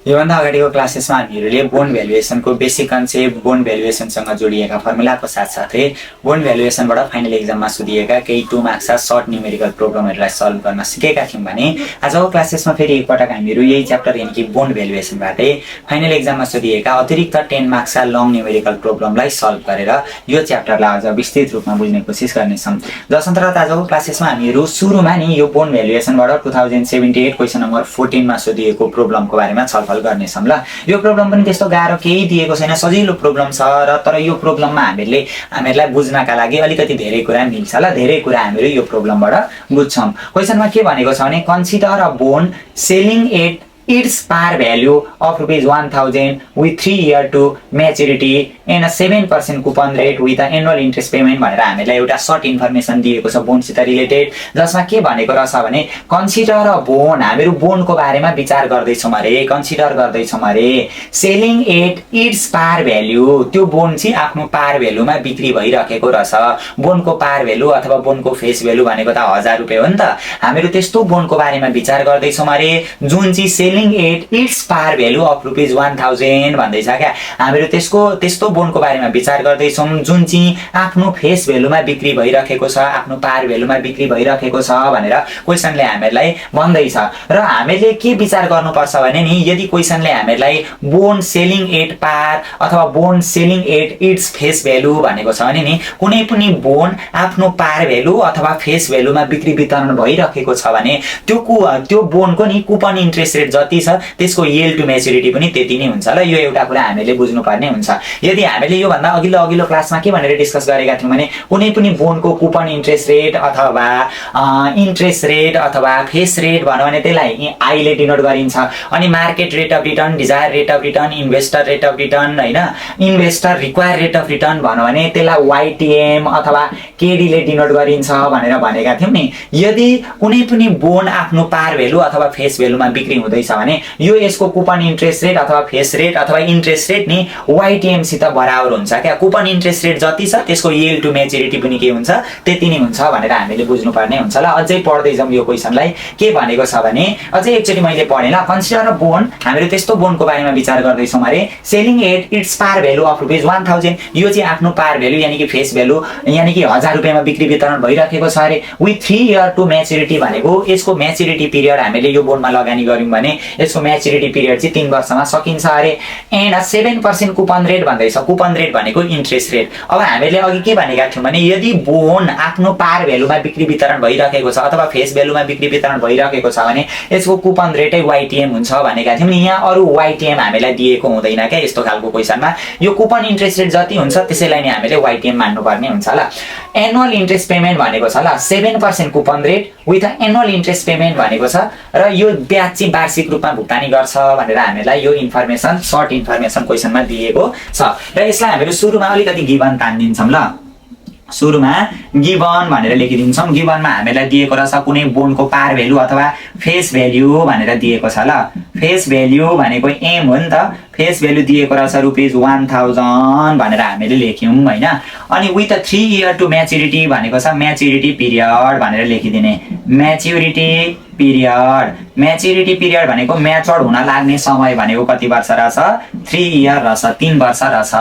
योभन्दा अगाडिको क्लासेसमा हामीहरूले बोन्ड भ्यालुएसनको बेसिक कन्सेप्ट, बोन्ड भ्यालुएसनसँग जोडिएका फर्मुलाको साथसाथै बोन्ड भ्यालुएसनबाट फाइनल एक्जाममा सोधिएका केही 2 मार्क्सका सर्ट न्युमेरिकल प्रोब्लमहरूलाई सल्भ गर्न सिकेका थियौँ भने आजको क्लासेसमा फेरि एकपटक हामीहरू यही च्याप्टर यानि कि बोन्ड भ्यालुएसनबाटै फाइनल एक्जाममा सोधिएका अतिरिक्त 10 मार्क्सका लङ न्युमेरिकल प्रोब्लमलाई सल्भ गरेर यो च्याप्टरलाई अझ विस्तृत रूपमा बुझ्ने कोसिस गर्नेछौँ। जसअन्तर्गत आजको क्लासेसमा हामीहरू सुरुमा नि यो बोन्ड भ्यालुएसनबाट 2078 क्वेसन नम्बर 14 मा सोधिएको प्रोब्लमको बारेमा छलफल गर्नेछौँ ल। यो प्रोब्लम पनि त्यस्तो गाह्रो केही दिएको छैन, सजिलो प्रोब्लम छ र तर यो प्रोब्लममा हामीहरूलाई बुझ्नका लागि अलिकति धेरै कुरा मिल्छ ल। धेरै कुरा हामीहरू यो प्रोब्लमबाट बुझ्छौँ। क्वेसनमा के भनेको छ भने consider a bond selling at its par value of rupees 1000 with 3 year to maturity and a 7% coupon rate with an annual interest payment भनेर हामीलाई एउटा सर्ट इन्फर्मेसन दिएको छ बोन्डसित रिलेटेड, जसमा के भनेको रहेछ भने कन्सिडर अ बोन्ड, हामीहरू बोन्डको बारेमा विचार गर्दैछौँ अरे, कन्सिडर गर्दैछौँ अरे, सेलिङ एट इट्स पार भ्याल्यु, त्यो बोन्ड चाहिँ आफ्नो पार भ्यालुमा बिक्री भइराखेको रहेछ। बोन्डको पार भ्यालु अथवा बोन्डको फेस भ्यालु भनेको त 1000 रुपैयाँ हो नि त। हामीहरू त्यस्तो बोन्डको बारेमा विचार गर्दैछौँ अरे जुन चाहिँ selling at its par value of rupees 1000 भन्दैछ क्या। हामीहरू त्यस्तो बोन्डको बारेमा विचार गर्दैछौँ जुन चाहिँ आफ्नो फेस भ्यालुमा बिक्री भइराखेको छ, आफ्नो पार भ्यालुमा बिक्री भइराखेको छ भनेर क्वेसनले हामीहरूलाई भन्दैछ। र हामीले के विचार गर्नुपर्छ भने नि यदि क्वेसनले हामीहरूलाई बोन्ड सेलिङ एट पार अथवा bond selling at its face value भनेको छ भने नि कुनै पनि बोन्ड आफ्नो पार भ्यालु अथवा फेस भ्यालुमा बिक्री वितरण भइराखेको छ भने त्यो बोन्डको नि कुपन इन्ट्रेस्ट रेट जति छ त्यसको येल्ड टु म्याच्युरिटी पनि त्यति नै हुन्छ ल। यो एउटा कुरा हामीले बुझ्नुपर्ने हुन्छ। यदि हामीले यो भन्दा अघिल्लो क्लासमा के भनेर डिस्कस गरेका थियौँ भने कुनै पनि बोन्डको कुपन इन्ट्रेस्ट रेट अथवा फेस रेट भन्यो भने त्यसलाई आईले डिनोट गरिन्छ। अनि market rate of return, desire rate of return, investor rate of return हैन, investor require rate of return भन्यो भने त्यसलाई वाइटिएम अथवा केडीले डिनोट गरिन्छ भनेर भनेका थियौँ नि। यदि कुनै पनि बोन्ड आफ्नो पार भ्यालु अथवा फेस भ्यालुमा बिक्री हुँदैछ भने यो यसको कुपन इन्ट्रेस्ट रेट अथवा फेस रेट अथवा इन्ट्रेस्ट रेट नि वाइटिएम सित बराबर हुन्छ क्या। कुपन इन्ट्रेस्ट रेट जति छ त्यसको येल्ड टु म्याच्युरिटी पनि के हुन्छ त्यति नै हुन्छ भनेर हामीले बुझ्नुपर्ने हुन्छ ल। अझै पढ्दै जाउँ यो क्वेसनलाई। के भनेको छ भने अझै एकचोटि मैले पढेँ ल। कन्सिडर अ बोन्ड, हामीहरू त्यस्तो बोन्डको बारेमा विचार गर्दैछौँ अरे selling at its par value of rupees 1000, यो चाहिँ आफ्नो पार भ्यालु यानि कि फेस भ्यालु यानि कि 1000 रुपैयाँमा बिक्री वितरण भइराखेको छ अरे विथ 3 इयर टु म्याच्युरिटी भनेको यसको म्याच्युरिटी पिरियड हामीले यो बोन्डमा लगानी गर्यौँ भने यसको म्याच्युरिटी पिरियड चाहिँ 3 वर्षमा सकिन्छ अरे। एन्ड 7% कुपन रेट भन्दैछ। कुपन रेट भनेको इन्ट्रेस्ट रेट। अब हामीले अघि के भनेका थियौँ भने यदि बोन्ड आफ्नो पार भ्यालुमा बिक्री वितरण भइराखेको छ अथवा फेस भ्यालुमा बिक्री वितरण भइराखेको छ भने यसको कुपन रेटै वाइटिएम हुन्छ भनेका थियौँ नि। यहाँ अरू वाइटिएम हामीलाई दिएको हुँदैन क्या यस्तो खालको क्वेसनमा। यो कुपन इन्ट्रेस्ट रेट जति हुन्छ त्यसैलाई नै हामीले वाइटिएम मान्नुपर्ने हुन्छ ल। एनुअल इन्ट्रेस्ट पेमेन्ट भनेको छ ल 7% coupon rate with annual interest payment भनेको छ र यो ब्याज चाहिँ वार्षिक रूपमा भुक्तानी गर्छ भनेर हामीलाई यो इन्फर्मेसन सर्ट इन्फर्मेसन क्वेसनमा दिएको छ। र यसलाई हामीहरू सुरुमा अलिकति गिभन तान्दिन्छौँ ल। सुरुमा गिभन भनेर लेखिदिन्छौँ। गिभनमा हामीलाई दिएको रहेछ कुनै बोन्डको पार भ्यालु अथवा फेस भ्यालु भनेर दिएको छ ल। फेस भ्यालु भनेको एम हो नि त। फेस भ्यालु दिएको रहेछ रुपिज 1000 भनेर हामीले लेख्यौँ होइन। अनि विथ 3 इयर टु म्याच्युरिटी भनेको छ म्याच्युरिटी पिरियड भनेर लेखिदिने। म्याच्युरिटी पिरियड भनेको म्याच्योर्ड हुन लाग्ने समय भनेको कति वर्ष रहेछ 3 इयर रहेछ, 3 वर्ष रहेछ।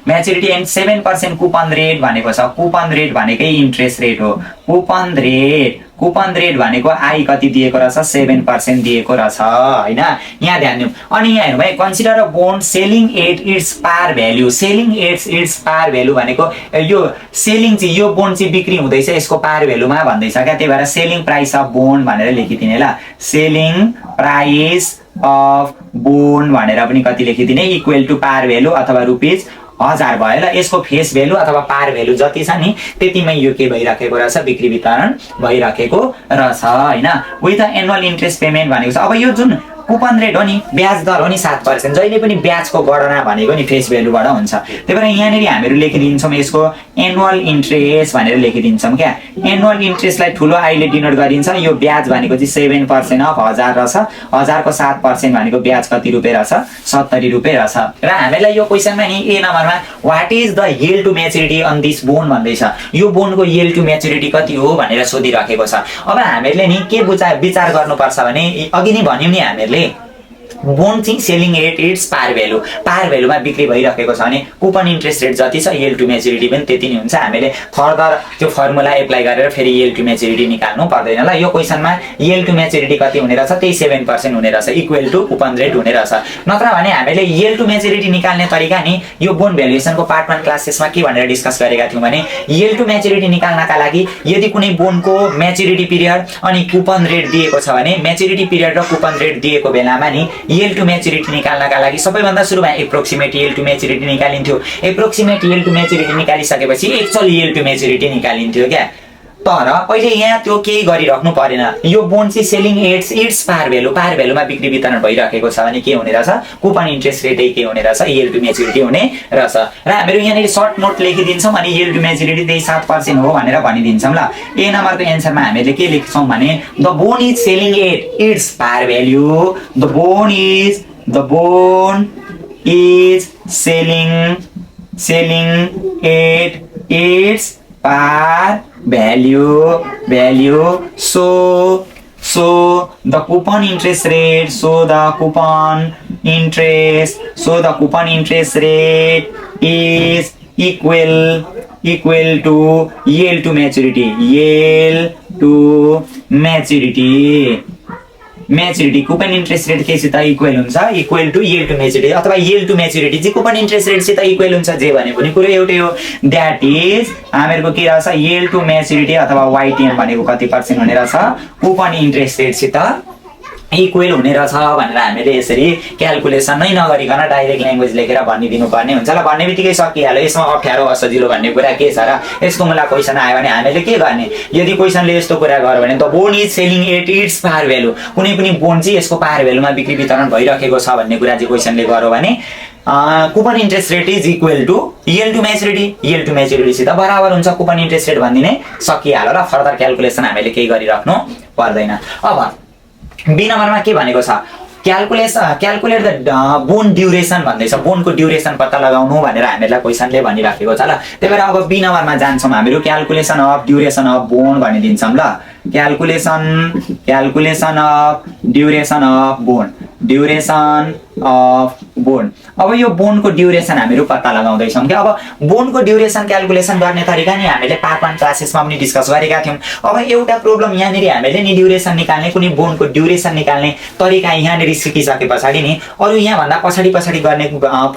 म्याच्युरिटी एन्ड 7% कुपन रेट भनेको छ। कुपन रेट भनेकै इन्ट्रेस्ट रेट हो। कुपन रेट भनेको आई कति दिएको रहेछ 7% दिएको रहेछ होइन। यहाँ ध्यान दिउँ। अनि यहाँ हेर्नु भाइ consider a bond selling at its par value. Selling at its par value भनेको यो सेलिङ चाहिँ यो बोन्ड चाहिँ बिक्री हुँदैछ यसको पार भ्यालुमा भन्दैछ क्या। त्यही भएर सेलिङ प्राइस अफ बोन्ड भनेर लेखिदिने ल। सेलिङ प्राइस अफ बोन्ड भनेर पनि कति लेखिदिने इक्वल टु पार भ्यालु अथवा रुपिज 1000 भयो ल। यसको फेस भ्यालु अथवा पार भ्यालु जति छ नि त्यतिमै यो के भइराखेको रहेछ बिक्री वितरण भइराखेको रहेछ होइन। विथ एनुअल इन्ट्रेस्ट पेमेन्ट भनेको छ। अब यो जुन कुपन रेट हो नि ब्याज दर हो नि 7%। जहिले पनि ब्याजको गणना भनेको नि फेस भ्यालुबाट हुन्छ। त्यही भएर यहाँनिर हामीहरू लेखिदिन्छौँ यसको एनुअल इन्ट्रेस्ट भनेर लेखिदिन्छौँ क्या। एनुअल इन्ट्रेस्टलाई ठुलो आईले डिनोट गरिन्छ। यो ब्याज भनेको चाहिँ 7% अफ 1000 रहेछ। 1000 को 7% भनेको ब्याज कति रुपियाँ रहेछ 70 रुपियाँ रहेछ। र हामीलाई यो क्वेसनमा नि ए नम्बरमा what is the yield to maturity on this bond भन्दैछ। यो बोन्डको येल्ड टु म्याच्युरिटी कति हो भनेर सोधिराखेको छ। अब हामीले नि के विचार गर्नुपर्छ भने अघि नै भन्यौँ नि हामीले बोन्ड चाहिँ सेलिङ एट इट्स पार भ्यालुमा बिक्री भइरहेको छ भने कुपन इन्ट्रेस्ट रेट जति छ yield to maturity पनि त्यति नै हुन्छ। हामीले फर्दर त्यो फर्मुला एप्लाई गरेर फेरि yield to maturity निकाल्नु पर्दैन ल। यो क्वेशनमा yield to maturity कति हुने रहेछ, त्यही 7% हुने रहेछ, इक्वल टु कुपन रेट हुने रहेछ। नत्र भने हामीले yield to maturity निकाल्ने तरिका नि यो बोन्ड भ्यालुएसनको पार्ट 1 क्लासेसमा के भनेर डिस्कस गरेका थियौँ भने yield to maturity निकाल्नका लागि यदि कुनै बोन्डको म्याच्युरिटी पिरियड अनि कुपन रेट दिएको छ भने म्याच्युरिटी पिरियड र कुपन रेट दिएको बेलामा नि yield to maturity निकाल्नका लागि सबैभन्दा सुरुमा एप्रोक्सिमेट yield to maturity निकालिन्थ्यो। एप्रोक्सिमेट yield to maturity निकालिसकेपछि एक्चुअल yield to maturity निकालिन्थ्यो क्या। तर अहिले यहाँ त्यो केही गरिराख्नु परेन। यो बोन्ड चाहिँ सेलिङ इट्स पार भ्यालुमा बिक्री वितरण भइरहेको छ भने के हुने रहेछ, कुपन इन्ट्रेस्ट रेटै के हुने रहेछ, yield to maturity हुने रहेछ। र हामीहरू यहाँनिर सर्ट नोट लेखिदिन्छौँ अनि yield to maturity त्यही 7% हो भनेर भनिदिन्छौँ ल। ए नम्बरको एन्सरमा हामीले के लेख्छौँ भने the bond is selling at its par value, the bond is selling at its par value so the coupon interest rate is equal to yield to maturity coupon interest rate के सित इक्वल हुन्छ, equal to yield to maturity अथवा yield to maturity चाहिँ coupon interest rate सित equal हुन्छ। जे भने पनि कुरो एउटै हो। दैट इज हामीहरुको के रहेछ, yield to maturity अथवा YTM भनेको कति पर्सेन्ट हुने रहेछ, कुपन इन्ट्रेस्ट रेट सित इक्वल हुने रहेछ भनेर हामीले यसरी क्याल्कुलेसन नै नगरिकन डाइरेक्ट ल्याङ्ग्वेज लेखेर भनिदिनु पर्ने हुन्छ ल। भन्ने बित्तिकै सकिहाल्यो। यसमा अप्ठ्यारो असजिलो भन्ने कुरा के छ र, यसको मलाई क्वेशन आयो भने हामीले के गर्ने, यदि क्वेशनले यस्तो कुरा गर्यो भने the bond is selling at its par value, कुनै पनि बोन्ड चाहिँ यसको पार भ्यालुमा बिक्री वितरण भइरहेको छ भन्ने कुरा चाहिँ क्वेशनले गर्यो भने coupon interest rate is equal to yield to maturity सित बराबर हुन्छ कुपन इन्ट्रेस्ट रेट भनिदिने सकिहाल्यो र। फर्दर क्याल्कुलेसन हामीले केही गरिराख्नु पर्दैन। अब बी नम्बरमा के भनेको छ, क्याल्कुलेट द बोन्ड ड्युरेसन भन्दैछ। बोन्डको ड्युरेसन पत्ता लगाउनु भनेर हामीलाई क्वेशनले भनिराखेको छ ल। त्यही भएर अब बी नम्बरमा जान्छौँ हामीहरू, calculation of duration of bond भनिदिन्छौँ ल। Calculation of bond. अब यो बोन्डको ड्युरेसन हामीहरू पत्ता लगाउँदैछौँ क्या। अब बोन्डको ड्युरेसन क्याल्कुलेसन गर्ने तरिका नि हामीले पार्ट 1 क्लासेसमा पनि डिस्कस गरेका थियौँ। अब एउटा प्रब्लम यहाँनिर हामीले नि ड्युरेसन निकाल्ने, कुनै बोन्डको ड्युरेसन निकाल्ने तरिका यहाँनिर सिकिसके पछाडि नि अरू यहाँभन्दा पछाडि गर्ने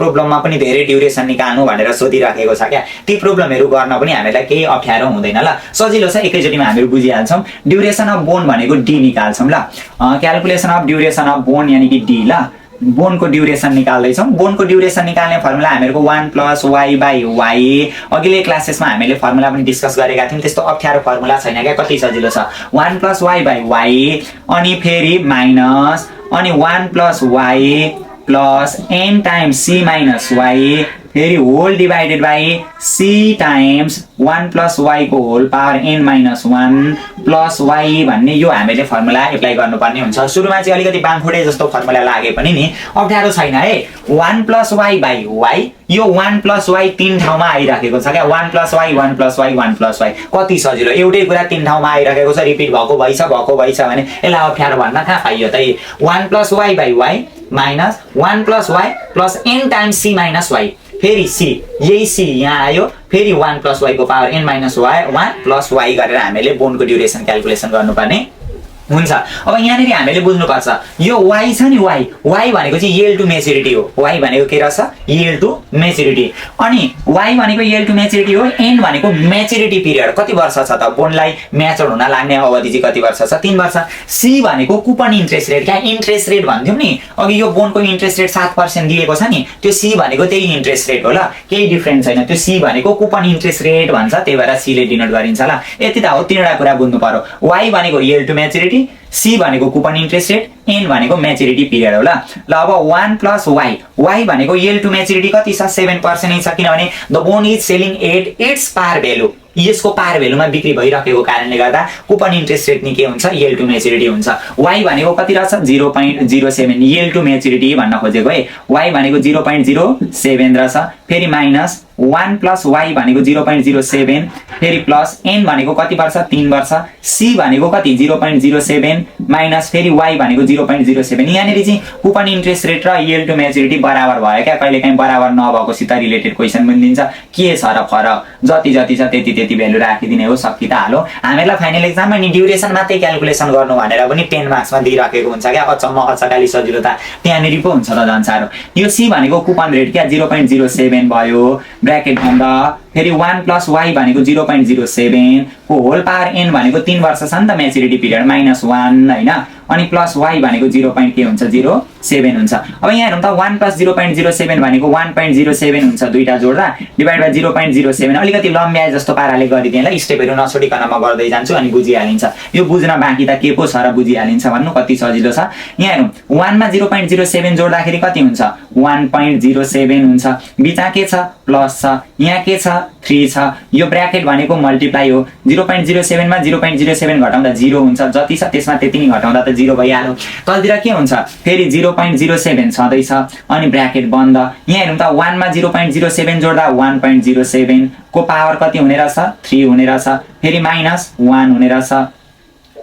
प्रब्लममा पनि धेरै ड्युरेसन निकाल्नु भनेर सोधिराखेको छ क्या। ती प्रब्लमहरू गर्न पनि हामीलाई केही अप्ठ्यारो हुँदैन ल, सजिलो छ। एकैचोटिमा हामीहरू बुझिहाल्छौँ। ड्युरेसन अफ बोन्ड भनेको डी निकाल्छौँ ल। Calculation of duration of bond यानि कि डी ल। बोन्डको ड्युरेसन निकाल्दैछौँ। बोन्डको ड्युरेसन निकाल्ने फर्मुला हामीहरूको 1 + y/y, अघिल्लै क्लासेसमा हामीले फर्मुला पनि डिस्कस गरेका थियौँ। त्यस्तो अप्ठ्यारो फर्मुला छैन क्या, कति सजिलो छ। 1 + y/y अनि फेरि माइनस अनि 1 + y + n times c - y फेरि whole divided by c times 1 + y को होल पावर n - 1 + y भन्ने यो हामीले फर्मुला एप्लाई गर्नुपर्ने हुन्छ। सुरुमा चाहिँ अलिकति बाङफुटे जस्तो फर्मुला लागे पनि नि अप्ठ्यारो छैन है। 1 + y/y यो 1 + y तीन ठाउँमा आइराखेको छ क्या। 1 + y 1 + y 1 + y कति सजिलो, एउटै कुरा तीन ठाउँमा आइराखेको छ, रिपिट भएको भइछ भने यसलाई अप्ठ्यारो भन्न कहाँ पाइयो त। 1 + y/y minus 1 + y + n times c - y फेरि c, यही c यहाँ आयो, फेरि 1 + y को पावर n - 1 + y गरेर हामीले बोन्डको ड्युरेसन क्याल्कुलेसन गर्नुपर्ने हुन्छ। अब यहाँनिर हामीले बुझ्नुपर्छ यो y छ नि, y भनेको चाहिँ yield to maturity हो। y भनेको के रहेछ, yield to maturity। अनि y भनेको yield to maturity हो। n भनेको म्याच्युरिटी पिरियड, कति वर्ष छ त बोन्डलाई म्याच्योर हुन लाग्ने अवधि चाहिँ कति वर्ष छ, 3 वर्ष। c भनेको कुपन इन्ट्रेस्ट रेट, क्या इन्ट्रेस्ट रेट भन्थ्यौँ नि अघि। यो बोन्डको इन्ट्रेस्ट रेट 7% दिएको छ नि, त्यो c भनेको त्यही इन्ट्रेस्ट रेट हो ल, केही डिफरेन्स छैन। त्यो c भनेको कुपन इन्ट्रेस्ट रेट भन्छ, त्यही भएर c ले डिनोट गरिन्छ ल। यति त हो, तीनवटा कुरा बुझ्नु पर्यो। y भनेको yield to maturity, c भनेको कुपन इन्ट्रेस्ट रेट, n भनेको म्याच्युरिटी पिरियड हो ल। अब 1 + y भनेको yield to maturity कति छ, 7% नै छ, किनभने the bond is selling at its par value, यसको पार भेल्युमा बिक्री भइरहेको कारणले गर्दा कुपन इन्ट्रेस्ट रेट नि के हुन्छ yield to maturity हुन्छ। y भनेको कति रहेछ 0.07 yield to maturity भन्न खोजेको है। y भनेको 0.07 रहेछ, फेरि माइनस 1 प्लस y भनेको 0.07, फेरि प्लस n भनेको कति वर्ष 3 वर्ष, c भनेको कति 0.07 माइनस फेरि y भनेको 0.07। यहाँनिर चाहिँ कुपन इन्ट्रेस्ट रेट र yield to maturity बराबर भयो क्या। कहिलेकाहीँ बराबर नभएकोसित रिलेटेड क्वेसन पनि दिन्छ, के छ र फरक, जति जति छ त्यति त्यति भ्यालु राखिदिने हो, सकि त हालो। हामीलाई फाइनल एक्जाममा नि ड्युरेसन मात्रै क्याल्कुलेसन गर्नु भनेर पनि 10 मार्क्समा दिइराखेको हुन्छ क्या। अचम्म अचकाली सजिलो त त्यहाँनिर पो हुन्छ त झन् साह्रो। यो c भनेको कुपन रेट क्या 0.07 भयो, ब्र्याकेट बन्द, फेरि 1 प्लस y भनेको 0.07 को होल पावर n भनेको 3 वर्ष छ नि त म्याच्युरिटी पिरियड, माइनस 1 होइन, अनि प्लस y भनेको 0.07 हुन्छ। अब यहाँ हेरौँ त 1 प्लस 0.07 भनेको 1.07 हुन्छ, दुईटा जोड्दा डिभाइड बाइ 0.07। अलिकति लम्ब्याए जस्तो पाराले गरिदिएँ ल, स्टेपहरू नछोडिकन म गर्दै जान्छु अनि बुझिहालिन्छ। यो बुझ्न बाँकी त के पो छ र बुझिहालिन्छ भन्नु, कति सजिलो छ। यहाँ हेरौँ 1 मा 0.07 जोड्दाखेरि कति हुन्छ 1.07 हुन्छ, बिचमा के छ प्लस छ, यहाँ के छ 3 छ, यो ब्र्याकेट भनेको मल्टिप्लाई हो। 0.07 मा 0.07 घटाउँदा 0 हुन्छ, जति छ त्यसमा त्यति नै घटाउँदा त 0 भइहाल्यो। तलतिर के हुन्छ फेरि 0.07 छँदैछ अनि ब्र्याकेट बन्द। यहाँ हेरौँ त 1 मा 0.07 जोड्दा 1.07 को पावर कति हुने रहेछ 3 हुने रहेछ, फेरि माइनस 1 हुने रहेछ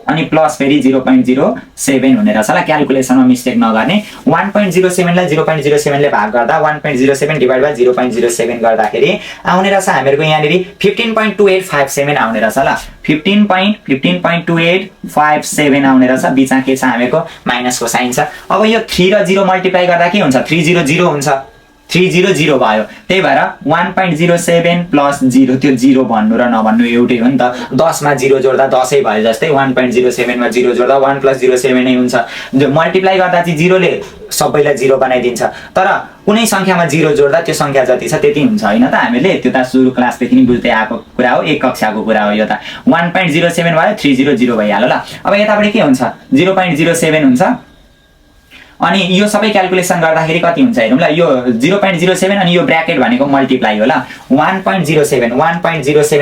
अनि प्लस फेरि 0.07 हुने रहेछ ल। क्याल्कुलेसनमा मिस्टेक नगर्ने। 1.07 लाई 0.07 ले भाग गर्दा 1.07 डिभाइड बाइ 0.07 गर्दाखेरि आउने रहेछ हामीहरुको यहाँनिर 15.2857 आउने रहेछ ल। 15.2857 आउने रहेछ, बिचमा के छ हामीहरुको माइनसको साइन छ। अब यो 3 र 0 मल्टिप्लाई गर्दा के हुन्छ 300 हुन्छ, 300 भयो। त्यही भएर 1.07 प्लस 0, त्यो 0 भन्नु र नभन्नु एउटै हो नि त। 10 मा 0 जोड्दा 10 नै भयो जस्तै, 1.07 मा 0 जोड्दा 1 प्लस 07 नै हुन्छ। मल्टिप्लाई गर्दा चाहिँ 0 ले सबैलाई 0 बनाइदिन्छ, तर कुनै संख्यामा 0 जोड्दा त्यो संख्या जति छ त्यति हुन्छ हैन त। हामीले त्यो त सुरु क्लासदेखि नै बुझ्दै आएको कुरा हो, एक कक्षाको कुरा हो यो त। 1.07 भयो 300 भइहाल्यो ल। अब यतापटि के हुन्छ 0.07 हुन्छ अनि यो सबै क्याल्कुलेसन गर्दाखेरि कति हुन्छ हेरौँ ल। यो 0.07 अनि यो ब्र्याकेट भनेको मल्टिप्लाई हो ल। 1.07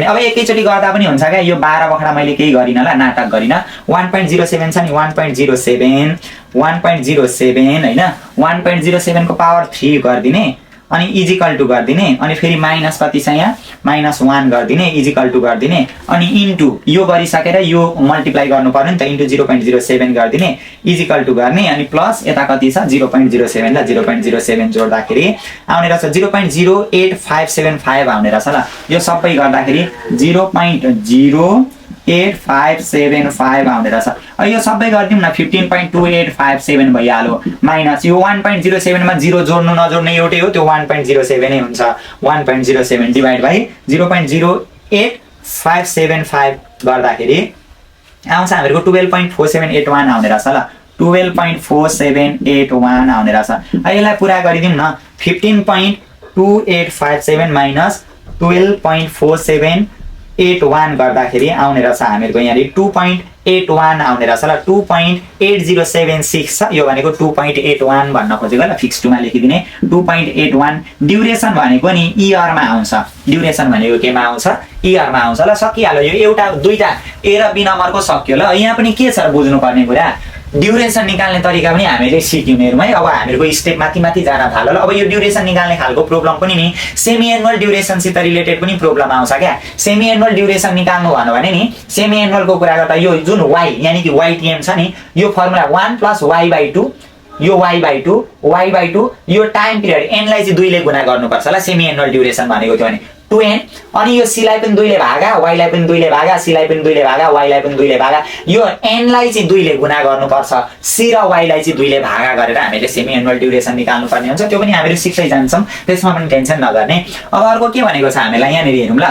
अब एकैचोटी गर्दा पनि हुन्छ क्या। यो 12 बखडा मैले केही गरिन ल, नाटक गरिन। 1.07 छ नि 1.07 हैन, 1.07 को पावर 3 गर्दिने अनि इजिकल टु गर्दिने अनि फेरि माइनस कति छ यहाँ -1 गर्दिने, इजिकल टु गर्दिने अनि इन्टु यो गरिसकेर यो मल्टिप्लाई गर्नु पर्यो नि त, इन्टु 0.07 गर्दिने, इजिकल टु गर्ने अनि प्लस यता कति छ 0.07 ल। 0.07 जोड्दाखेरि आउने रहेछ 0.08575 आउने रहेछ ल। यो सबै गर्दाखेरि 0.08575 आउने रहेछ। यो सबै गरिदिउँ न 15.2857 भइहाल्यो, माइनस यो 1.07 मा 0 जोड्नु नजोड्नु एउटै हो, त्यो 1.07 नै हुन्छ। 1.07 डिभाइड बाइ 0.08575 गर्दाखेरि आउँछ हामीहरुको 12.4781 आउने रहेछ ल। 12.4781 आउने रहेछ। यसलाई पुरा गरिदिउँ न 15.2857 माइनस 12.4781 गर्दाखेरि आउने रहेछ हामीहरुको यहाँनिर 2.81 आउने रहेछ ल। 2.8076 छ, यो भनेको 2.81 भन्न खोजेको ल, फिक्स 2 मा लेखिदिने। 2.81 ड्युरेसन भनेको नि इयरमा आउँछ, ड्युरेसन भनेको केमा आउँछ इयरमा आउँछ ल। सकिहाल्यो, यो एउटा दुईटा ए र बी नम्बरको सक्यो ल। यहाँ पनि के छ बुझ्नु पर्ने कुरा, ड्युरेसन निकाल्ने तरिका पनि हामीले सिक्यौं हेरौँ है। अब हामीहरुको स्टेप माथि जान थाल्यो ल। अब यो ड्युरेसन निकाल्ने खालको प्रब्लम पनि नि सेमी एनुअल ड्युरेसनसित रिलेटेड पनि प्रब्लम आउँछ क्या। सेमी एनुअल ड्युरेसन निकाल्नु भन्नु भने नि सेमी एनुअलको कुरा गर्दा यो जुन y यानी कि YTM छ नि, यो फर्मुला 1 + y/2, यो y/2 यो टाइम पिरियड n लाई चाहिँ 2 ले गुणा गर्नुपर्छ ल। सेमी एनुअल ड्युरेसन भनेको थियो भने 2n अनि यो c लाई पनि 2 ले भागा, y लाई पनि 2 ले भागा, c लाई पनि 2 ले भागा, y लाई पनि 2 ले भागा। यो n लाई चाहिँ 2 ले गुणा गर्नुपर्छ, c र y लाई चाहिँ 2 ले भागा गरेर हामीले सेमी एनुअल ड्युरेसन निकाल्नु पर्ने हुन्छ। त्यो पनि हामीले सिक्दै जान्छौं, त्यसमा पनि टेन्सन नगर्ने। अब अर्को के भनेको छ हामीलाई यहाँनिर हेरौँ ल।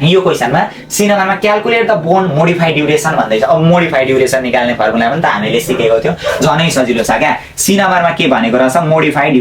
यो क्वेशनमा सी नम्बरमा calculate the bond modified duration भन्दैछ। अब मोडिफाइड ड्युरेसन निकाल्ने फर्मुला पनि त हामीले सिकेको थियो, झनै सजिलो छ क्या। सी नम्बरमा के भनेको रहेछ मोडिफाइड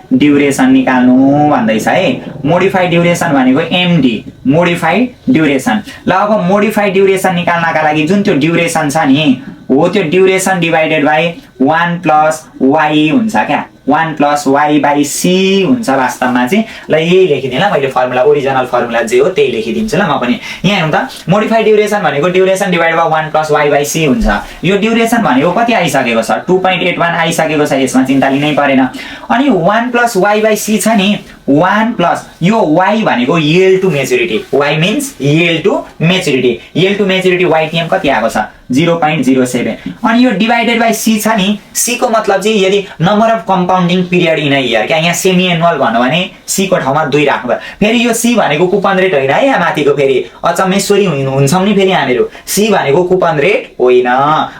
ड्युरेसन निकाल्नु भन्दैछ है। मोडिफाइड ड्युरेसन भनेको एमडी मोडिफाइड ड्युरेसन ल। अब मोडिफाइड ड्युरेसन निकाल्नका लागि जुन त्यो ड्युरेसन छ नि हो, त्यो ड्युरेसन डिभाइडेड बाइ 1 + y हुन्छ क्या। 1 + y/c हुन्छ वास्तवमा चाहिँ। ल यही लेखिदिएँ ल मैले फर्मुला, ओरिजिनल फर्मुला जे हो त्यही लेखिदिन्छु ल म पनि। यहाँ हेर्नु त मोडिफाइड ड्युरेसन भनेको ड्युरेसन डिभाइड बाइ 1 + y/c हुन्छ। यो ड्युरेसन भनेको कति आइसकेको छ 2.81 आइसकेको छ, यसमा चिन्ता लिनै परेन। अनि 1 + y/c छ नि 1 प्लस यो y भनेको yield to maturity, y means yield to maturity, yield to maturity YTM कति आएको छ 0.07। अनि यो डिवाइडेड बाइ c छ नि, c को मतलब चाहिँ यदि number of compounding period in a year, क्या यहाँ सेमी एनुअल भन्नु भने c को ठाउँमा 2 राख्नु पर्यो। फेरि यो c भनेको कुपन रेट होइन है, यहाँ माथिको फेरि अचम्मेश्वरी हुन्छौँ नि फेरि हामीहरू। c भनेको कुपन रेट होइन,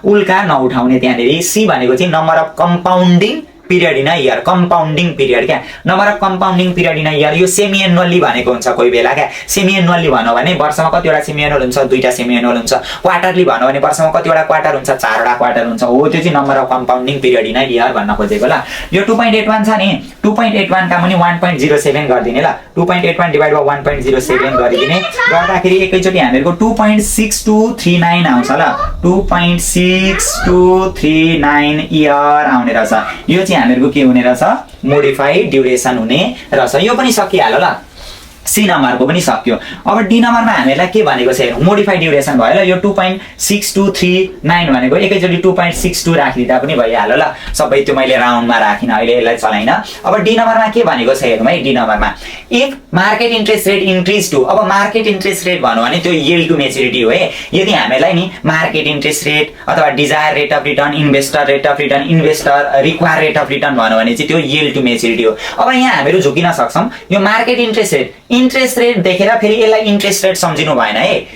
उल्का नउठाउने त्यहाँनेरि। c भनेको चाहिँ number of compounding period in year, compounding period क्या, number of compounding period in year. यो सेमी एनुअली भनेको हुन्छ कोही बेला क्या। सेमी एनुअली भन्यो भने वर्षमा कतिवटा सेमी एनुअल हुन्छ 2टा सेमी एनुअल हुन्छ। क्वार्टरली भन्यो भने वर्षमा कतिवटा क्वार्टर हुन्छ 4वटा क्वार्टर हुन्छ। हो त्यो चाहिँ number of compounding period in year भन्न खोजेको ल। यो 2.81 छ नि 2.81 का पनि 1.07 गरिदिने ल। 2.81 डिवाइड बाइ 1.07 गरिदिने गर्दाखेरि एकैचोटि हामीहरुको 2.6239 आउँछ ल। 2.6239 इयर आउने रहेछ। यो चाहिँ हामीहरुको के हुने रहेछ मोडिफाइड ड्युरेसन हुने रहेछ। यो पनि सकिहाल्यो ल, सी नम्बरको पनि सक्यो। अब डी नम्बरमा हामीलाई के भनेको छ हेरौँ, मोडिफाइड ड्युरेसन भयो ल। यो 2.6239 भनेको एकैचोटि 2.62 राखिदिँदा पनि भइहाल्यो ल। सबै त्यो मैले राउन्डमा राखिन, अहिले यसलाई चलाइन। अब डी नम्बरमा के भनेको छ हेरौँ है। डी नम्बरमा if market interest rate increase to, अब मार्केट इन्ट्रेस्ट रेट भन्नु भने त्यो यील्ड टु मेच्युरिटी हो है। यदि हामीलाई नि मार्केट इन्ट्रेस्ट रेट अथवा desire rate of return, investor rate of return, investor require rate of return भन्नु भने चाहिँ त्यो यील्ड टु मेच्युरिटी हो। अब यहाँ हामीहरू झुकिन सक्छौँ। यो मार्केट इन्ट्रेस्ट रेट देखेर फेरि यसलाई इन्ट्रेस्ट रेट सम्झिनु भएन है।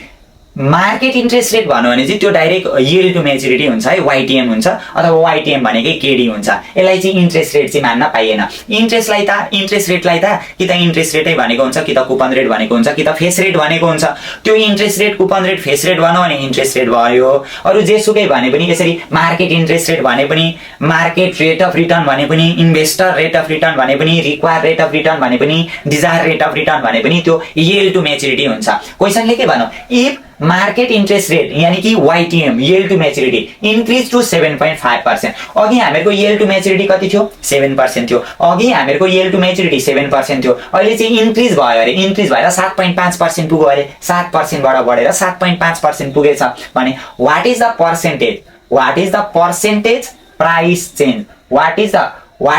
मार्केट इन्ट्रेस्ट रेट भन्नु भने चाहिँ त्यो डाइरेक्ट यील्ड टु मेच्युरिटी हुन्छ है, वाइटिएम हुन्छ अथवा वाइटिएम भनेकै केडी हुन्छ। यसलाई चाहिँ इन्ट्रेस्ट रेट चाहिँ मान्न पाइएन। इन्ट्रेस्ट रेटलाई त कि त इन्ट्रेस्ट रेटै भनेको हुन्छ, कि त कुपन रेट भनेको हुन्छ, कि त फेस रेट भनेको हुन्छ। त्यो interest rate, coupon rate, face rate भन्यो भने इन्ट्रेस्ट रेट भयो। अरु जेसुकै भने पनि यसरी मार्केट इन्ट्रेस्ट रेट भने पनि, मार्केट रेट अफ रिटर्न भने पनि, इन्भेस्टर रेट अफ रिटर्न भने पनि, रिक्वायर रेट अफ रिटर्न भने पनि, डिजायर रेट अफ रिटर्न भने पनि त्यो यील्ड टु मेच्युरिटी हुन्छ। क्वेशनले के भन्यो, इफ मार्केट इन्ट्रेस्ट रेट यानी कि YTM yield to maturity increase to 7.5%। अघि हामीहरुको यील्ड टु मेच्युरिटी कति थियो 7% थियो। अघि हामीहरुको यील्ड टु मेच्युरिटी 7% थियो। अहिले चाहिँ इन्क्रिज भयो अरे, इन्क्रिज भएर 7.5% पुग्यो अरे। 7% बाट बढेर 7.5% पुगेछ भने what is the percentage, what is the percentage price change, what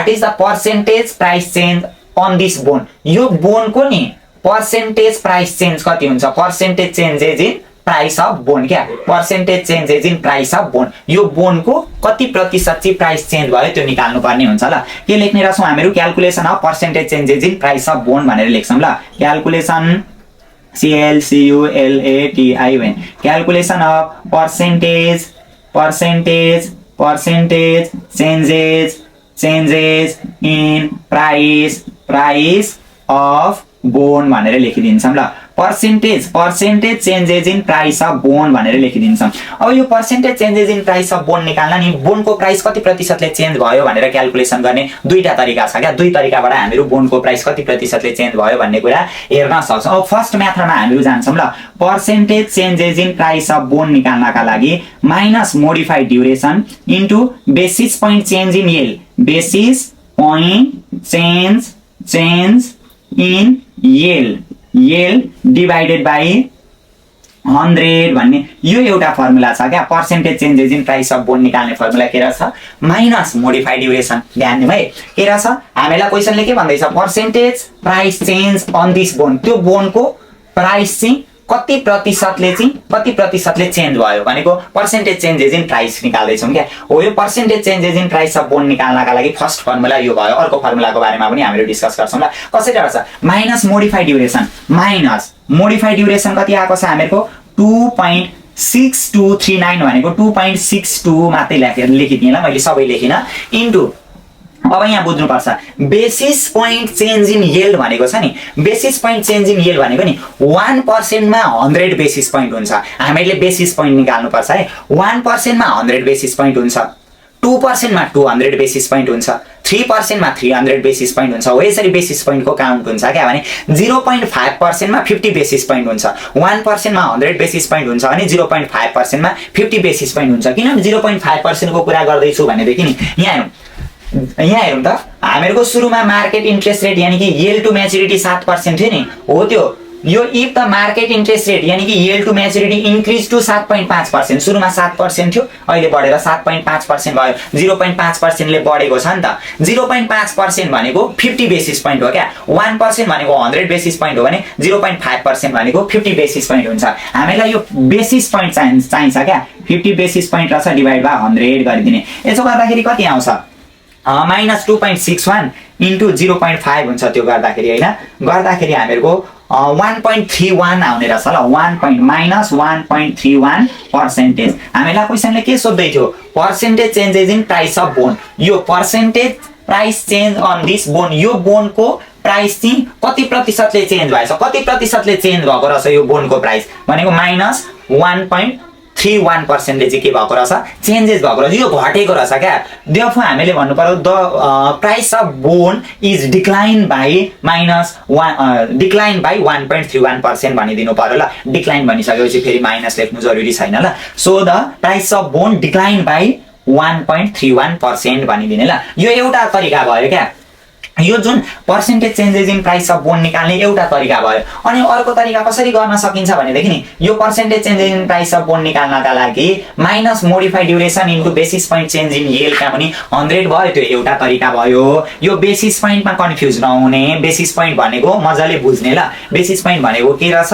is the percentage price change on this bond. यो बोनको नि पर्सेन्टेज प्राइस चेन्ज कति हुन्छ, percentage changes in price of bond क्या, percentage changes in price of bond. यो बोनको कति प्रतिशत चाहिँ प्राइस चेन्ज भयो त्यो निकाल्नु पर्ने हुन्छ ल। के लेख्ने रहेछौँ हामीहरू, calculation of percentage changes in price of bone भनेर लेख्छौँ ल। Calculation CALCULATION, calculation of percentage changes in price of bone भनेर लेखिदिन्छौँ ल। Percentage changes in price of bone भनेर लेखिदिन्छौँ। अब यो percentage changes in price of bone निकाल्न नि बोनको प्राइस कति प्रतिशतले चेन्ज भयो भनेर क्याल्कुलेसन गर्ने दुईटा तरिका छ क्या। दुई तरिकाबाट हामीहरू बोनको प्राइस कति प्रतिशतले चेन्ज भयो भन्ने कुरा हेर्न सक्छौँ। अब फर्स्ट मेथडमा हामीहरू जान्छौँ ल। Percentage changes in price of bond निकाल्नका लागि minus modified duration into basis point change in yield, basis point change in yield divided by 100 भन्ने यो एउटा फर्मुला छ क्या। Percentage changes in price of bond निकाल्ने फर्मुला के रहेछ, माइनस मोडिफाइड ड्युरेसन। ध्यान दिउँ है, के रहेछ हामीलाई क्वेशनले के भन्दैछ, percentage price change on this bond. त्यो बोनको प्राइस चाहिँ कति प्रतिशतले चेन्ज भयो भनेको पर्सेन्टेज चेन्जेस इन प्राइस निकाल्दैछौँ क्या। हो यो percentage changes in price of bond निकाल्नका लागि फर्स्ट फर्मुला यो भयो। अर्को फर्मुलाको बारेमा पनि हामीले डिस्कस गर्छौँ ल। कसरी रहेछ, माइनस मोडिफाइड ड्युरेसन कति आएको छ हामीहरूको 2.6239 भनेको 2.62 मात्रै लेखिदिएँ ल मैले, सबै लेखिन। इन्टु अब यहाँ बुझ्नुपर्छ basis point change in yield भनेको छ नि, basis point change in yield भनेको नि 1% मा 100 बेसिस पोइन्ट हुन्छ। हामीले बेसिस पोइन्ट निकाल्नुपर्छ है। 1% मा 100 बेसिस पोइन्ट हुन्छ, 2% मा 200 बेसिस पोइन्ट हुन्छ, 3% मा 300 बेसिस पोइन्ट हुन्छ। हो यसरी बेसिस पोइन्टको काउन्ट हुन्छ क्या। भने 0.5% मा 50 बेसिस पोइन्ट हुन्छ, 1% मा 100 बेसिस पोइन्ट हुन्छ अनि 0.5% मा 50 बेसिस पोइन्ट हुन्छ। किन 0.5% को कुरा गर्दैछु भनेदेखि नि यहाँ यहाँ हेरौँ त हामीहरूको सुरुमा मार्केट इन्ट्रेस्ट रेट यानी कि yield to maturity 7% थियो नि हो त्यो यो if the market interest rate यानी कि yield to maturity increase to 7.5% सुरुमा 7% थियो अहिले बढेर 7.5% भयो 0.5% ले बढेको छ नि त 0.5% भनेको 50 बेसिस पोइन्ट हो क्या 1% भनेको 100 बेसिस पोइन्ट हो भने 0.5% भनेको 50 बेसिस पोइन्ट हुन्छ हामीलाई यो बेसिस पोइन्ट चाहिन्छ क्या 50 बेसिस पोइन्ट रहेछ डिभाइड बाइ 100 गरिदिने यसो गर्दाखेरि कति आउँछ -2.61 इन्टु 0.5 हुन्छ त्यो गर्दाखेरि हैन गर्दाखेरि हामीहरूको 1.31 आउने रहेछ ल -1.31% हामीलाई क्वेशनले के सोध्दै थियो percentage changes in price of bond यो percentage price change on this bond यो बोन्डको प्राइस चाहिँ कति प्रतिशतले चेन्ज भएछ कति प्रतिशतले चेन्ज भएको रहेछ यो बोन्डको प्राइस भनेको -1.31% ले चाहिँ के भएको रहेछ चेन्जेस भएको रहेछ यो घटेको रहेछ क्या देयरफोर हामीले भन्नु पर्यो the price of bond is decline by 1.31% भनिदिनु पर्यो ल डिक्लाइन भनिसकेपछि फेरि माइनस लेख्नु जरुरी छैन ल so the price of bond decline by 1.31% भनिदिने ल यो एउटा तरिका भयो क्या यो जुन percentage changes in price of bond निकाल्ने एउटा तरिका भयो अनि अर्को तरिका कसरी गर्न सकिन्छ भनेदेखि नि यो percentage changes in price of bond निकाल्नका लागि minus modified duration into basis point change in yield का पनि 100 भयो त्यो एउटा तरिका भयो यो बेसिस पोइन्टमा कन्फ्युज नहुने बेसिस पोइन्ट भनेको मजाले बुझ्ने ल बेसिस पोइन्ट भनेको के रहेछ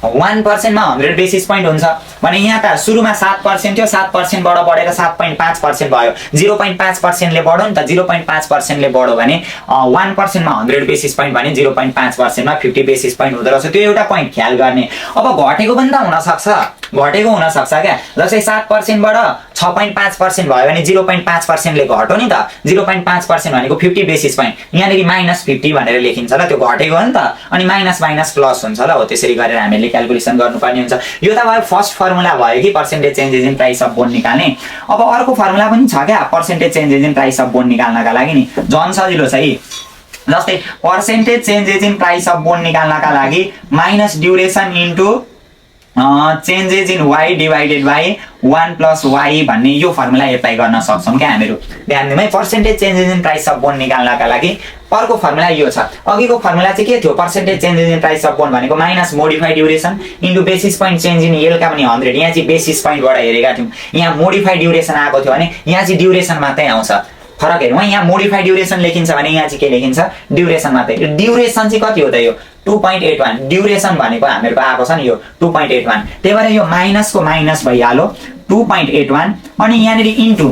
1% मा 100 बेसिस पोइन्ट हुन्छ भने यहाँ त सुरुमा 7% थियो 7% बाट बढेर 7.5% भयो 0.5% ले बढ्यो नि त 0.5% ले बढ्यो भने 1% मा 100 बेसिस पोइन्ट भने 0.5% मा 50 बेसिस पोइन्ट हुँदो रहेछ त्यो एउटा पोइन्ट ख्याल गर्ने अब घटेको पनि त हुन सक्छ क्या जस्तै 7% बाट 6.5% भयो भने 0.5% ले घट्यो नि त 0.5% भनेको 50 बेसिस पोइन्ट यहाँनेरि -50 भनेर लेखिन्छ ल त्यो घटेको हो नि त अनि माइनस माइनस प्लस हुन्छ ल हो त्यसरी गरेर हामीले क्याल्कुलेसन गर्नुपर्ने हुन्छ यो त भयो फर्स्ट फर्मुला भयो कि percentage changes in price of bond निकाल्ने अब अर्को फर्मुला पनि छ क्या percentage changes in price of bond निकाल्नका लागि नि झन् सजिलो छ है जस्तै percentage changes in price of bond निकाल्नका लागि minus duration into changes in y divided by 1 + y भन्ने यो फर्मुला एप्लाई गर्न सक्छौं क्या हामीहरु ध्यान दिनु है percentage changes in price of bond निकाल्नका लागि अर्को फर्मुला यो छ अघिको फर्मुला चाहिँ के थियो percentage changes in price of bond भनेको minus modified duration into basis point change in yield का पनि 100 यहाँ चाहिँ बेसिस पोइन्टबाट हेरेका थियौं यहाँ मोडिफाइड ड्युरेसन आएको थियो भने यहाँ चाहिँ ड्युरेसन मात्रै आउँछ फरक हेरौँ यहाँ मोडिफाइड ड्युरेसन लेखिन्छ भने यहाँ चाहिँ के लेखिन्छ ड्युरेसन मात्रै ड्युरेसन चाहिँ कति हो त यो 2.81 ड्युरेसन भनेको हामीहरुको आएको छ नि यो 2.81 त्यही भएर यो माइनसको माइनस भइहाल्यो 2.81 अनि यहाँनेरि इन्टु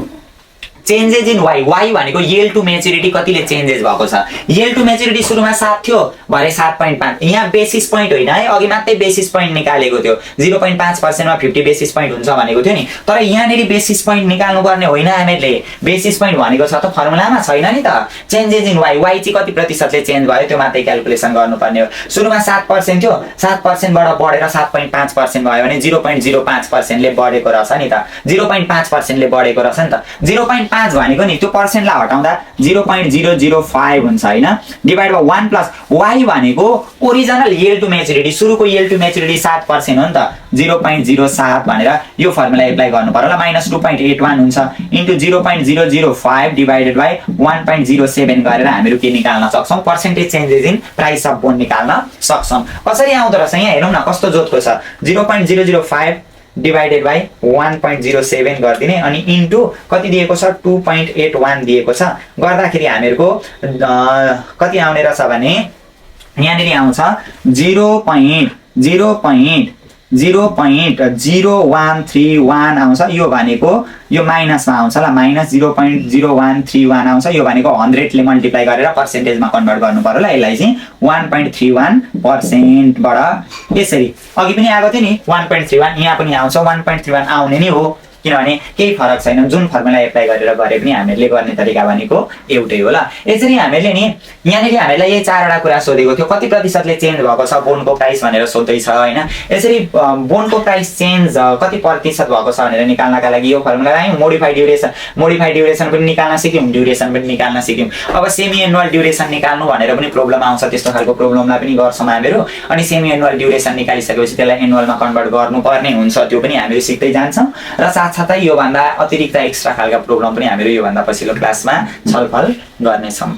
चेन्जेस इन y भनेको yield to maturity कतिले चेन्जेस भएको छ yield to maturity सुरुमा 7 थियो भरे 7.5 यहाँ बेसिस पोइन्ट होइन है अघि मात्रै बेसिस पोइन्ट निकालेको थियो 0.5% मा 50 बेसिस पोइन्ट हुन्छ भनेको थियो नि तर यहाँनेरि बेसिस पोइन्ट निकाल्नु पर्ने होइन हामीहरुले बेसिस पोइन्ट भनेको छ त फर्मुलामा छैन नि त चेन्जेस इन y चाहिँ कति प्रतिशतले चेन्ज भयो त्यो मात्रै क्याल्कुलेसन गर्नुपर्ने हो सुरुमा 7% थियो 7% बाट बढेर 7.5% भयो भने 0.05% ले बढेको रहेछ नि त 0.5% ले बढेको रहेछ नि त 0.5 भनेको नि त्यो पर्सेन्टलाई हटाउँदा 0.005 हुन्छ हैन डिवाइड बाइ 1 + y भनेको ओरिजिनल yield to maturity सुरुको yield to maturity 7% हो नि त 0.07 भनेर यो फर्मुला एप्लाई गर्नु पर्यो ल -2.81 हुन्छ इन्टु 0.005 डिवाइडेड बाइ 1.07 गरेर हामीहरु के निकाल्न सक्छौं percentage changes in price of bond निकाल्न सक्छौं कसरी आउँदो रहेछ यहाँ हेरौँ न कस्तो जोतको छ 0.005 डिवाइडेड बाइ 1.07 गर्दिने अनि इन्टु कति दिएको छ 2.81 दिएको छ गर्दाखेरि हामीहरुको कति आउने रहेछ भने यहाँनेरि आउँछ 0.0131 आउँछ यो भनेको यो माइनसमा आउँछ ल -0.0131 आउँछ यो भनेको 100 ले मल्टिप्लाई गरेर पर्सेन्टेजमा कन्भर्ट गर्नु पर्यो ल यसलाई चाहिँ 1.31% बाट यसरी अघि पनि आएको थियो नि 1.31 यहाँ पनि आउँछ 1.31 आउने नि हो किनभने केही फरक छैन जुन फर्मुला एप्लाई गरेर गरे पनि हामीले गर्ने तरिका भनेको एउटै हो ल यसरी हामीले नि यहाँनेरि हामीलाई यही चारवटा कुरा सोधेको थियो कति प्रतिशतले चेन्ज भएको छ बोन्डको प्राइस भनेर सोध्दै छ हैन यसरी बोन्डको प्राइस चेन्ज कति प्रतिशत भएको छ भनेर निकाल्नका लागि यो फर्मुला आयो मोडिफाइड ड्युरेसन पनि निकाल्न सिक्यौं ड्युरेसन पनि निकाल्न सिक्यौं अब सेमी एनुअल ड्युरेसन निकाल्नु भनेर पनि प्रब्लम आउँछ त्यस्तो खालको प्रब्लमलाई पनि गर्छौं हामीहरु अनि सेमी एनुअल ड्युरेसन निकालिसकेपछि त्यसलाई एनुअलमा कन्भर्ट गर्नुपर्ने हुन्छ त्यो पनि हामीहरु सिक्दै जान्छौं र साथसाथै योभन्दा अतिरिक्त एक्स्ट्रा खालका प्रोब्लम पनि हामीहरू योभन्दा पछिल्लो क्लासमा छलफल गर्नेछौँ।